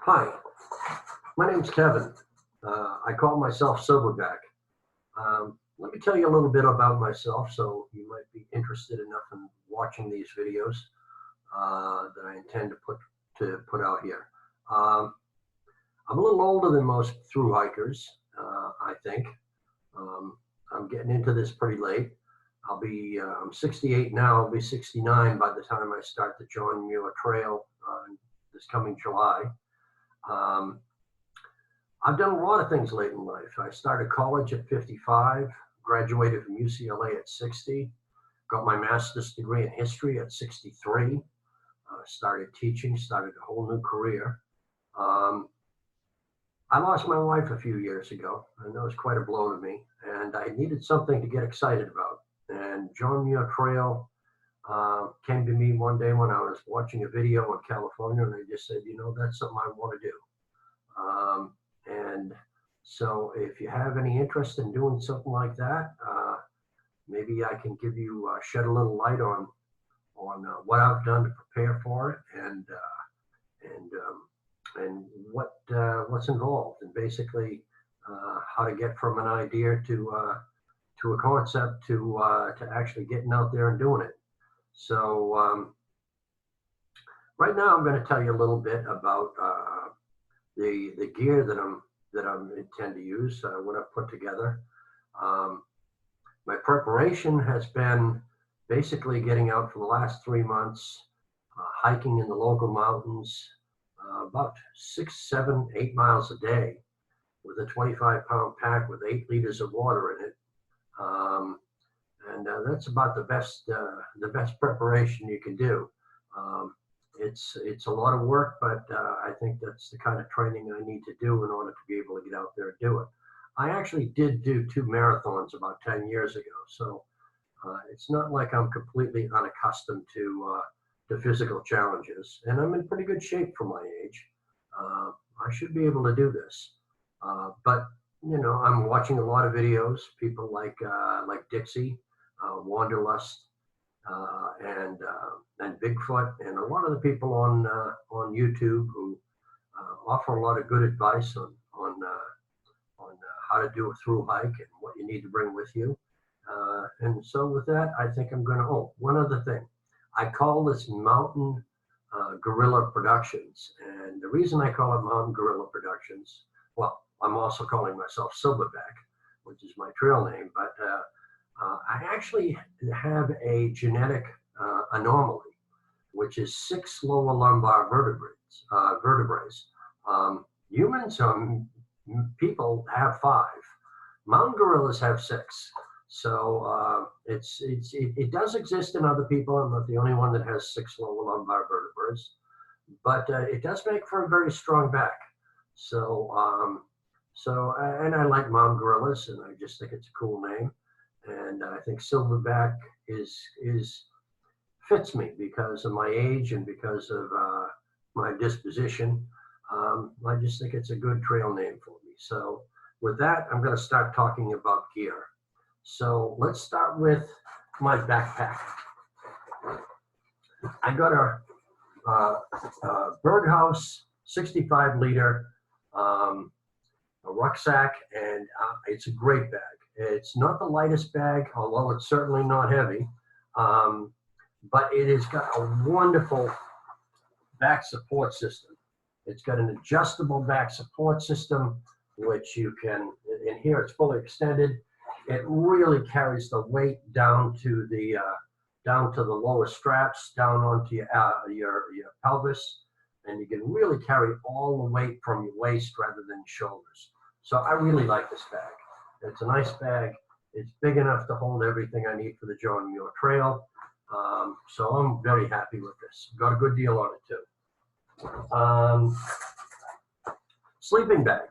Hi, my name's Kevin. I call myself Silverback. Let me tell you a little bit about myself so you might be interested enough in watching these videos that I intend to put out here. Um, I'm a little older than most thru hikers, I think. Um, I'm getting into this pretty late. I'm 68 now, I'll be 69 by the time I start the John Muir Trail this coming July. Um, I've done a lot of things late in life. I started college at 55, graduated from UCLA at 60, got my master's degree in history at 63, started teaching, started a whole new career. Um, I lost my wife a few years ago, and that was quite a blow to me. And I needed something to get excited about. And John Muir Trail came to me one day when I was watching a video in California, and I just said, that's something I want to do. And so if you have any interest in doing something like that, maybe I can give you shed a little light on what I've done to prepare for it and what's involved, and basically how to get from an idea to a concept to actually getting out there and doing it. So right now I'm going to tell you a little bit about the gear that I intend to use, what I've put together. My preparation has been basically getting out for the last 3 months, hiking in the local mountains, about 6, 7, 8 miles a day with a 25-pound pack with 8 liters of water in it. And that's about the best preparation you can do. It's a lot of work, but I think that's the kind of training I need to do in order to be able to get out there and do it. I actually did do 2 marathons about 10 years ago, so it's not like I'm completely unaccustomed to physical challenges, and I'm in pretty good shape for my age. I should be able to do this, but I'm watching a lot of videos, people like Dixie, Wanderlust, and Bigfoot, and a lot of the people on YouTube who offer a lot of good advice on how to do a through hike and what you need to bring with you. And so with that, I think I'm going to. Oh, one other thing, I call this Mountain Gorilla Productions, and the reason I call it Mountain Gorilla Productions, well, I'm also calling myself Silverback, which is my trail name, but I actually have a genetic anomaly, which is 6 lower lumbar vertebrae. Humans, people have 5. Mountain gorillas have 6. So it does exist in other people. I'm not the only one that has 6 lower lumbar vertebrae, but it does make for a very strong back. So and I like mountain gorillas, and I just think it's a cool name. And I think Silverback fits me because of my age and because of my disposition. I just think it's a good trail name for me. So with that, I'm going to start talking about gear. So let's start with my backpack. I got a Berghaus 65-liter a rucksack, and it's a great bag. It's not the lightest bag, although it's certainly not heavy, but it has got a wonderful back support system. It's got an adjustable back support system, which you can, in here it's fully extended. It really carries the weight down to the lower straps, down onto your pelvis, and you can really carry all the weight from your waist rather than shoulders. So I really like this bag. It's a nice bag. It's big enough to hold everything I need for the John Muir Trail. So I'm very happy with this. Got a good deal on it too. Sleeping bag.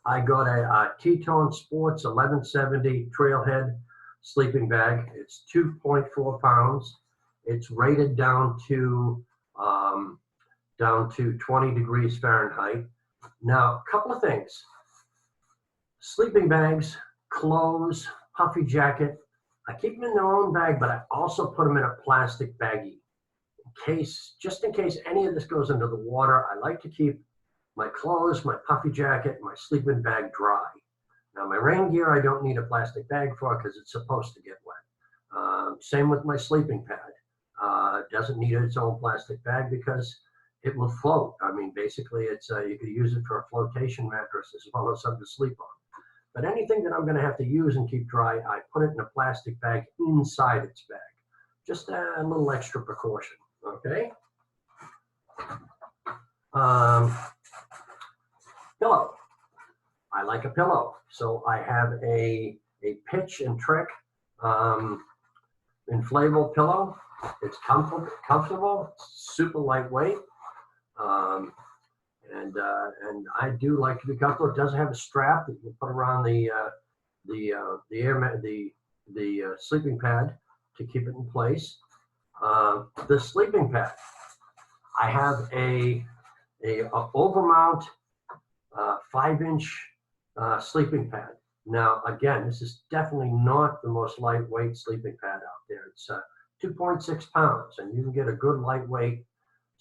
I got a Teton Sports 1170 Trailhead sleeping bag. It's 2.4 pounds. It's rated down to 20 degrees Fahrenheit. Now, a couple of things. Sleeping bags, clothes, puffy jacket, I keep them in their own bag, but I also put them in a plastic baggie. Just in case any of this goes into the water, I like to keep my clothes, my puffy jacket, my sleeping bag dry. Now my rain gear, I don't need a plastic bag for because it's supposed to get wet. Same with my sleeping pad. Doesn't need its own plastic bag because it will float. I mean, basically it's you could use it for a flotation mattress as well as something to sleep on. But anything that I'm going to have to use and keep dry, I put it in a plastic bag inside its bag. Just a little extra precaution, okay? Pillow. I like a pillow. So I have a Pitch and Trick inflatable pillow. It's comfortable, super lightweight. And I do like to be comfortable. It doesn't have a strap that you put around the sleeping pad to keep it in place. The sleeping pad, I have a overmount 5-inch sleeping pad. Now, again, this is definitely not the most lightweight sleeping pad out there. It's 2.6 pounds, and you can get a good lightweight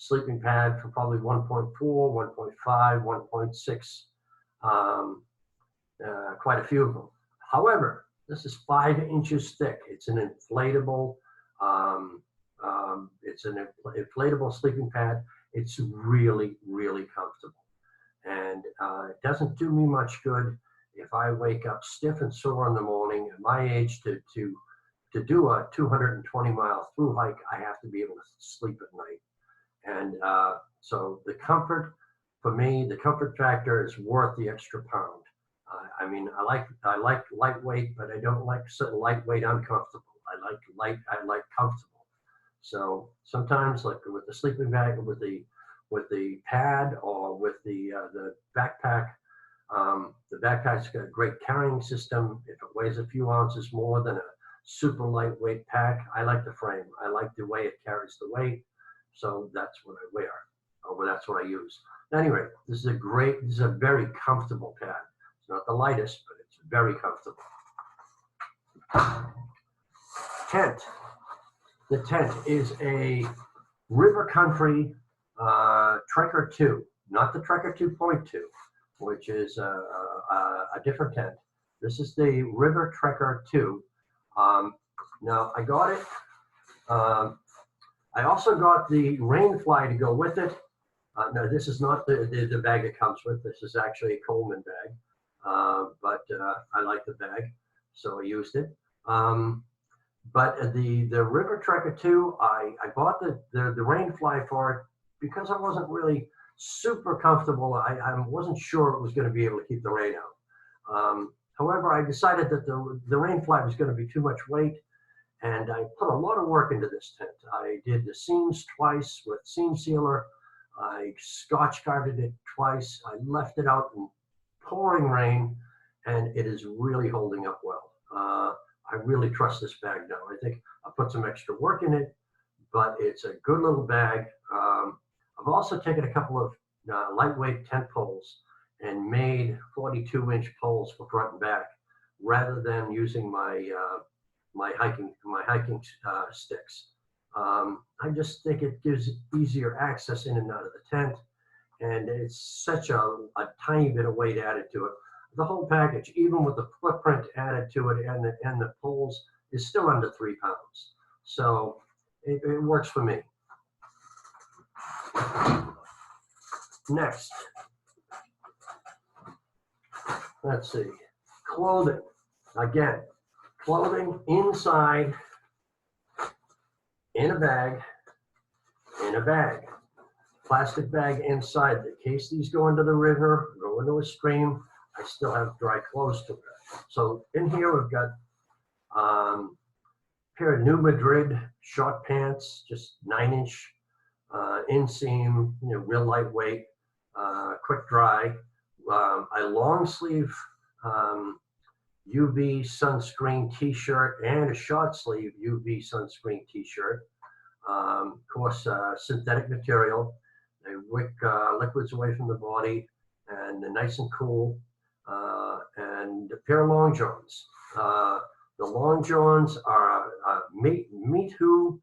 sleeping pad for probably 1.4, 1.5, 1.6, quite a few of them. However, this is 5 inches thick. It's an inflatable, inflatable sleeping pad. It's really, really comfortable. And it doesn't do me much good if I wake up stiff and sore in the morning. At my age, to do a 220-mile through hike, I have to be able to sleep at night. And so the comfort, for me, the comfort factor is worth the extra pound. I mean, I like lightweight, but I don't like lightweight uncomfortable. I like comfortable. So sometimes, like with the sleeping bag, with the pad, or with the backpack, the backpack's got a great carrying system. If it weighs a few ounces more than a super lightweight pack, I like the frame. I like the way it carries the weight. So that's what I wear, or that's what I use. Anyway, this is a very comfortable pad. It's not the lightest, but it's very comfortable. Tent. The tent is a River Country Trekker 2, not the Trekker 2.2, which is a different tent. This is the River Trekker 2. Now I got it. I also got the Rainfly to go with it. No, this is not the bag it comes with. This is actually a Coleman bag, but I like the bag, so I used it. But the River Trekker 2, I bought the Rainfly for it because I wasn't really super comfortable. I wasn't sure it was going to be able to keep the rain out. However, I decided that the Rainfly was going to be too much weight, and I put a lot of work into this tent. I did the seams twice with seam sealer. I Scotch guarded it twice. I left it out in pouring rain, and it is really holding up well. I really trust this bag now. I think I put some extra work in it, but it's a good little bag. I've also taken a couple of lightweight tent poles and made 42-inch poles for front and back, rather than using my my hiking sticks. I just think it gives easier access in and out of the tent, and it's such a tiny bit of weight added to it. The whole package, even with the footprint added to it and the poles, is still under 3 pounds. So it works for me. Next, let's see, clothing. Again, clothing inside, in a bag, plastic bag inside. In case these go into the river, go into a stream, I still have dry clothes to wear. So in here we've got a pair of New Madrid short pants, just 9-inch inseam, real lightweight, quick dry. A long sleeve UV sunscreen t-shirt and a short sleeve UV sunscreen t-shirt. Of course, synthetic material. They wick liquids away from the body, and they're nice and cool. And a pair of long johns. The long johns are Mitu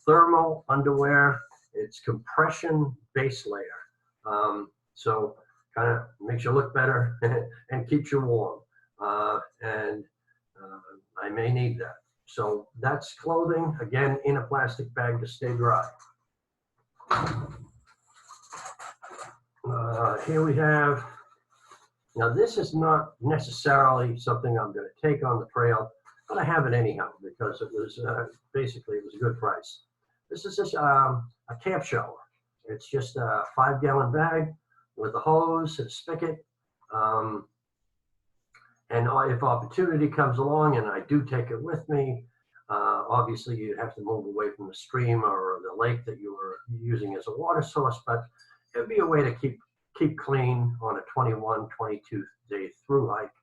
thermal underwear. It's compression base layer. So kind of makes you look better and keeps you warm. I may need that. So that's clothing, again, in a plastic bag to stay dry. Here we have, now this is not necessarily something I'm going to take on the trail, but I have it anyhow because it was basically it was a good price. This is just a camp shower. It's just a 5-gallon bag with a hose, a spigot, and if opportunity comes along and I do take it with me, obviously you have to move away from the stream or the lake that you were using as a water source, but it'd be a way to keep clean on a 21, 22 day through hike.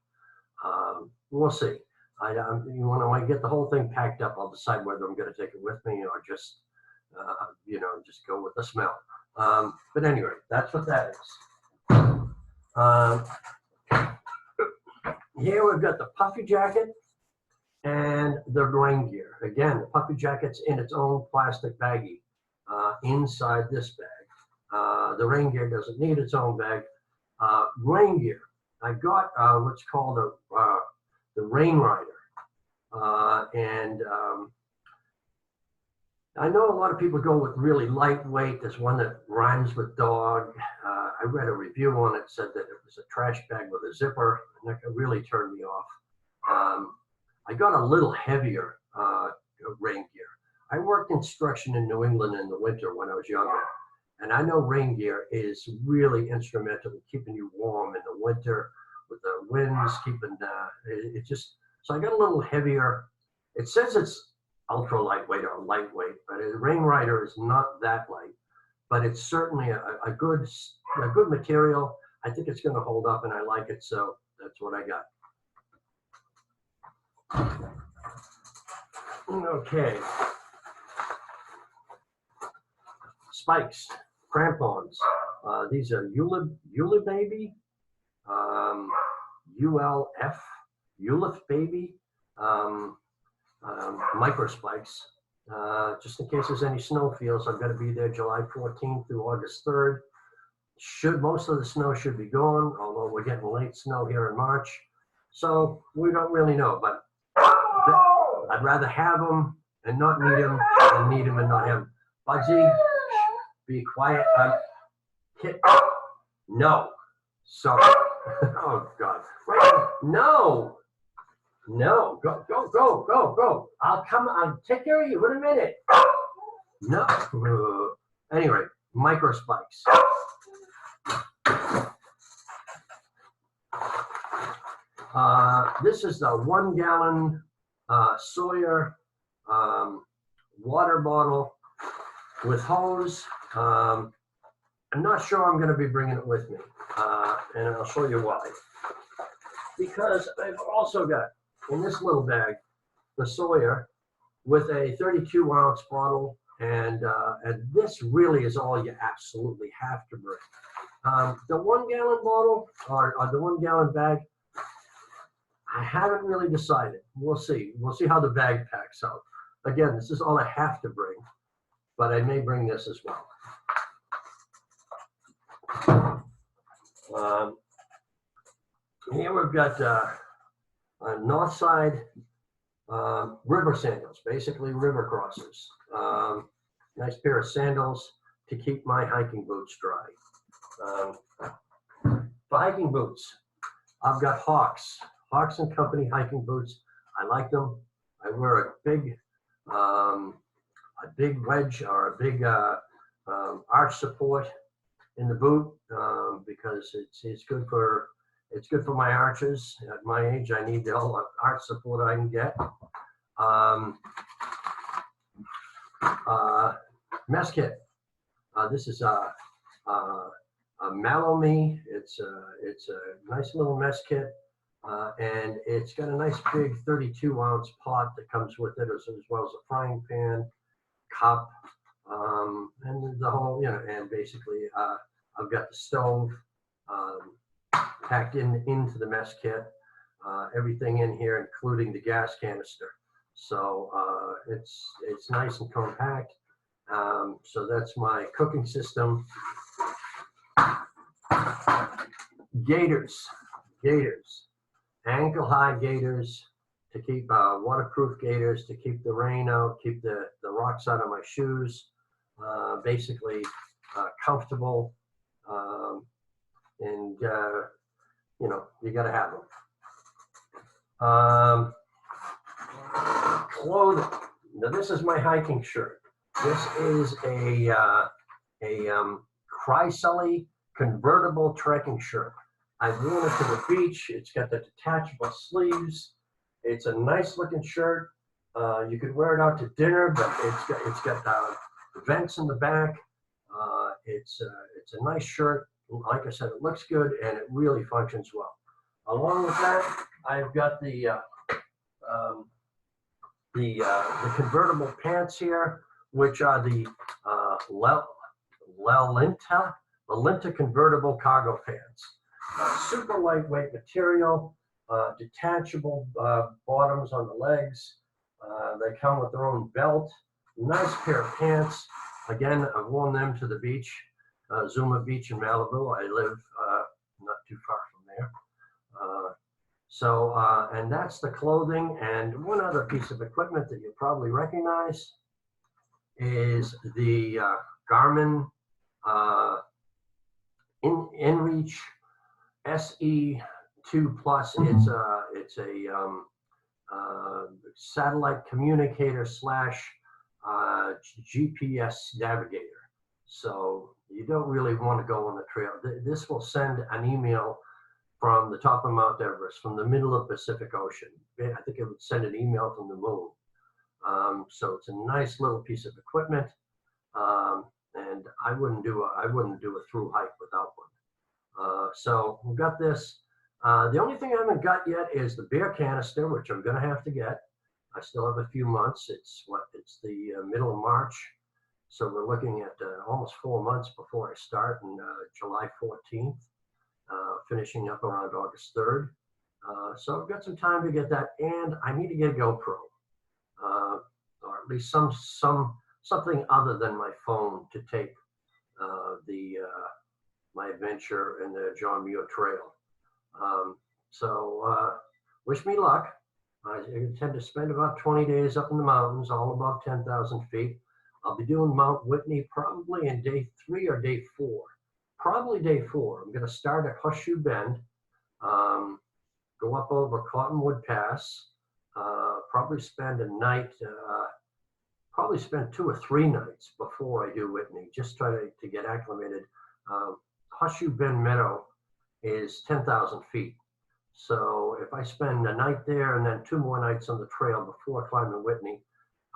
We'll see. When I get the whole thing packed up, I'll decide whether I'm going to take it with me or just, just go with the smell. But anyway, that's what that is. Here we've got the puffy jacket and the rain gear. Again, the puffy jacket's in its own plastic baggie inside this bag. The rain gear doesn't need its own bag. Rain gear, I got what's called the Rain Rider. I know a lot of people go with really lightweight. There's one that rhymes with dog. I read a review on it, said that it was a trash bag with a zipper, and that really turned me off. I got a little heavier rain gear. I worked construction in New England in the winter when I was younger, and I know rain gear is really instrumental in keeping you warm in the winter with the winds, so I got a little heavier. It says it's ultra lightweight or lightweight, but a Rain Rider is not that light, but it's certainly a good material. I think it's going to hold up and I like it, so that's what I got. Okay. Spikes, crampons. These are Ulibaby, Ulif Baby, micro spikes. Just in case there's any snow fields, I'm going to be there July 14th through August 3rd. Most of the snow should be gone, although we're getting late snow here in March. So we don't really know, but I'd rather have them and not need them than need them and not have them. Bugsy, be quiet. No. Sorry. Oh, God. No. No. Go. I'll take care of you in a minute. No. Anyway, micro spikes. This is the 1-gallon Sawyer water bottle with hose. I'm not sure I'm going to be bringing it with me, and I'll show you why. Because I've also got in this little bag the Sawyer with a 32-ounce bottle, and this really is all you absolutely have to bring. The 1-gallon bottle or the 1-gallon bag, I haven't really decided. We'll see. We'll see how the bag packs out. Again, this is all I have to bring, but I may bring this as well. Here we've got Northside river sandals, basically river crossers. Nice pair of sandals to keep my hiking boots dry. For hiking boots, I've got Hawks and Company hiking boots. I like them. I wear a big wedge or a big arch support in the boot because it's good for my arches. At my age, I need all the arch support I can get. Mess kit. This is a Mallow Me. It's a nice little mess kit. And it's got a nice big 32-ounce pot that comes with it, as well as a frying pan, cup, and the whole, and basically I've got the stove packed into the mess kit, everything in here, including the gas canister. So it's nice and compact. So that's my cooking system. Gaiters, ankle-high gaiters to keep waterproof gaiters to keep the rain out, keep the rocks out of my shoes. Basically comfortable, and you know, you got to have them. Clothing. Now this is my hiking shirt. This is a Chrysalie convertible trekking shirt. I've worn it to the beach. It's got the detachable sleeves. It's a nice looking shirt. You could wear it out to dinner, but it's got vents in the back. It's a nice shirt. Like I said, it looks good and it really functions well. Along with that, I've got the convertible pants here, which are the Lalinta convertible cargo pants. Super lightweight material, detachable bottoms on the legs. They come with their own belt. Nice pair of pants. Again, I've worn them to the beach, Zuma Beach in Malibu. I live not too far from there. And that's the clothing. And one other piece of equipment that you'll probably recognize is the Garmin InReach SE2 Plus. It's a satellite communicator / GPS navigator. So you don't really want to go on the trail. This will send an email from the top of Mount Everest, from the middle of the Pacific Ocean. I think it would send an email from the moon. So it's a nice little piece of equipment, and I wouldn't do a through hike without one. So we've got this. The only thing I haven't got yet is the beer canister, which I'm going to have to get. I still have a few months. It's the middle of March, so we're looking at almost 4 months before I start, in July 14th, finishing up around August 3rd. So I've got some time to get that, and I need to get a GoPro, or at least something other than my phone to tape my adventure in the John Muir Trail. Wish me luck. I intend to spend about 20 days up in the mountains, all above 10,000 feet. I'll be doing Mount Whitney probably in day 3 or day 4. Probably day 4. I'm going to start at Horseshoe Bend, go up over Cottonwood Pass, probably spend a night, probably spend 2 or 3 nights before I do Whitney, just try to get acclimated. Horseshoe Bend Meadow is 10,000 feet. So if I spend a night there and then 2 more nights on the trail before climbing Whitney,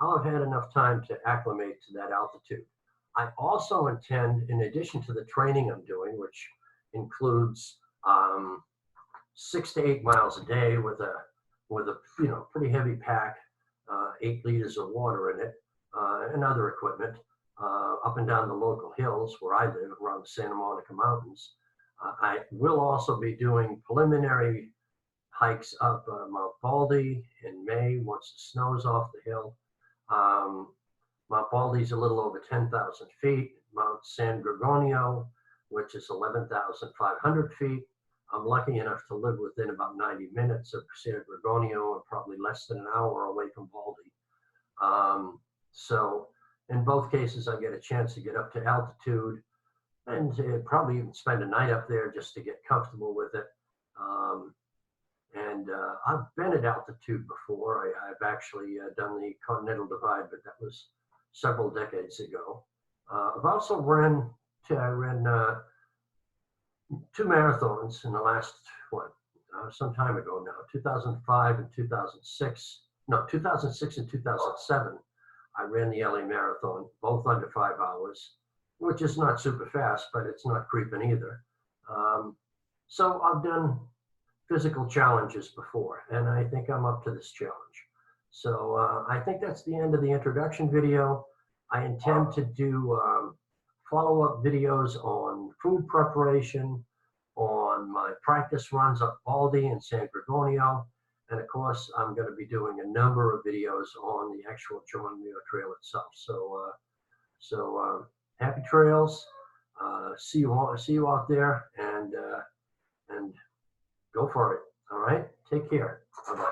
I'll have had enough time to acclimate to that altitude. I also intend, in addition to the training I'm doing, which includes 6 to 8 miles a day with a pretty heavy pack, 8 liters of water in it, and other equipment, up and down the local hills where I live around the Santa Monica Mountains. I will also be doing preliminary hikes up Mount Baldy in May once the snow's off the hill. Mount Baldy's a little over 10,000 feet. Mount San Gorgonio, which is 11,500 feet. I'm lucky enough to live within about 90 minutes of San Gorgonio and probably less than an hour away from Baldy. So in both cases, I get a chance to get up to altitude and probably even spend a night up there just to get comfortable with it. I've been at altitude before. I've actually done the Continental Divide, but that was several decades ago. I've also ran 2 marathons in the last, some time ago now, 2005 and 2006. No, 2006 and 2007. I ran the LA Marathon, both under 5 hours, which is not super fast, but it's not creeping either. So I've done physical challenges before, and I think I'm up to this challenge. So I think that's the end of the introduction video. I intend to do follow-up videos on food preparation, on my practice runs up Baldy and San Gorgonio, and of course, I'm going to be doing a number of videos on the actual John Muir Trail itself. So happy trails. See you out there, and Go for it. All right. Take care. Bye-bye.